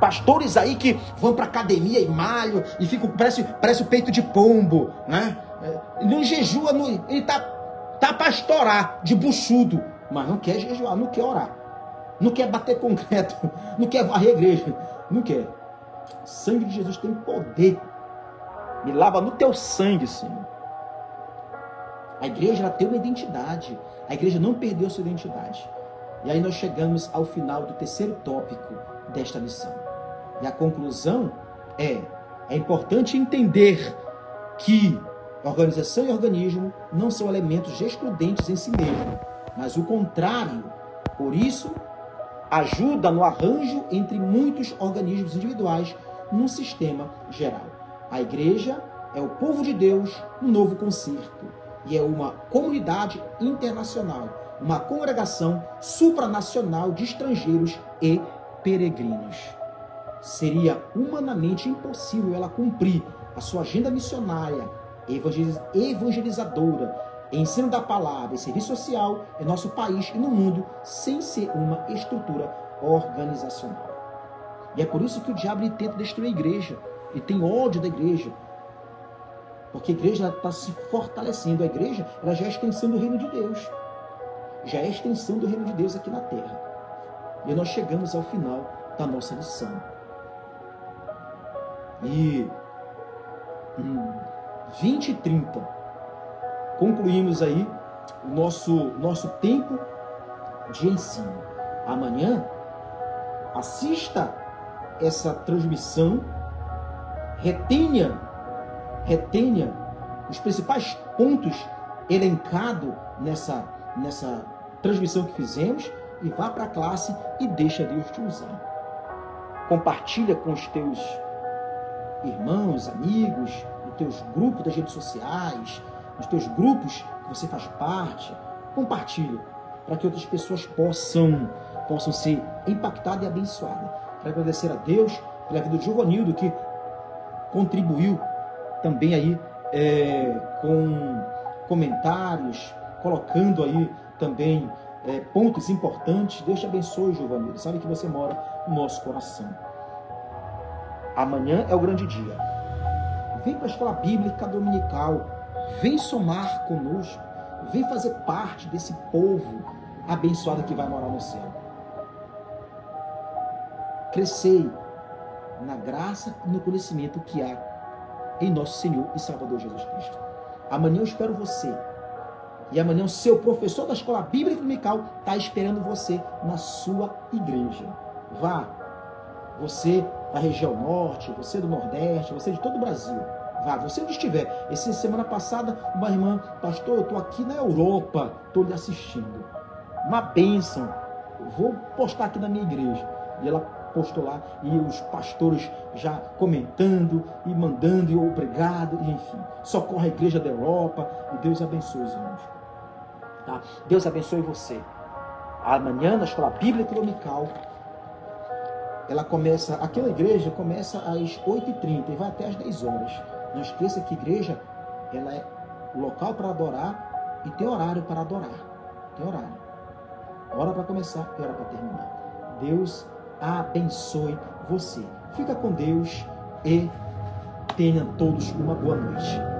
Pastores aí que vão para academia e malham e ficam, parece o peito de pombo, né? Não jejua, ele tá para estourar de buchudo, mas não quer jejuar, não quer orar, não quer bater concreto, não quer varrer a igreja, não quer. O sangue de Jesus tem poder. Me lava no teu sangue, Senhor. A igreja, ela tem uma identidade. A igreja não perdeu sua identidade. E aí nós chegamos ao final do terceiro tópico desta lição. E a conclusão é importante entender que organização e organismo não são elementos excludentes em si mesmos, mas o contrário. Por isso, ajuda no arranjo entre muitos organismos individuais num sistema geral. A igreja é o povo de Deus no novo concerto. E é uma comunidade internacional, uma congregação supranacional de estrangeiros e peregrinos. Seria humanamente impossível ela cumprir a sua agenda missionária, evangelizadora, ensino da palavra e serviço social em nosso país e no mundo, sem ser uma estrutura organizacional. E é por isso que o diabo tenta destruir a igreja, e tem ódio da igreja. Porque a igreja está se fortalecendo. A igreja, ela já é a extensão do reino de Deus. Já é a extensão do reino de Deus aqui na terra. E nós chegamos ao final da nossa lição. E 20 e 30, concluímos aí o nosso tempo de ensino. Amanhã, assista essa transmissão, retenha os principais pontos elencados nessa transmissão que fizemos e vá para a classe e deixa Deus te usar. Compartilha com os teus irmãos, amigos, nos teus grupos das redes sociais, nos teus grupos que você faz parte. Compartilha para que outras pessoas possam ser impactadas e abençoadas. Quero agradecer a Deus pela vida de Giovanildo, que contribuiu também aí com comentários, colocando aí também pontos importantes. Deus te abençoe, Giovanildo. Sabe que você mora no nosso coração. Amanhã é o grande dia. Vem para a escola bíblica dominical. Vem somar conosco. Vem fazer parte desse povo abençoado que vai morar no céu. Crescei na graça e no conhecimento que há em nosso Senhor e Salvador Jesus Cristo. Amanhã eu espero você. E amanhã o seu professor da escola bíblica dominical está esperando você na sua igreja. Vá. Você da região norte, você do nordeste, você de todo o Brasil. Vá, você onde estiver. Essa semana passada, uma irmã, pastor, eu estou aqui na Europa, estou lhe assistindo. Uma bênção. Vou postar aqui na minha igreja. E ela postou lá, e os pastores já comentando, e mandando, e obrigado, e enfim. Socorre a igreja da Europa, e Deus abençoe os irmãos. Tá? Deus abençoe você. Amanhã, na escola bíblica dominical, aquela igreja começa às 8h30 e vai até às 10 horas. Não esqueça que a igreja, ela é local para adorar e tem horário para adorar. Tem horário. Hora para começar e hora para terminar. Deus abençoe você. Fica com Deus e tenham todos uma boa noite.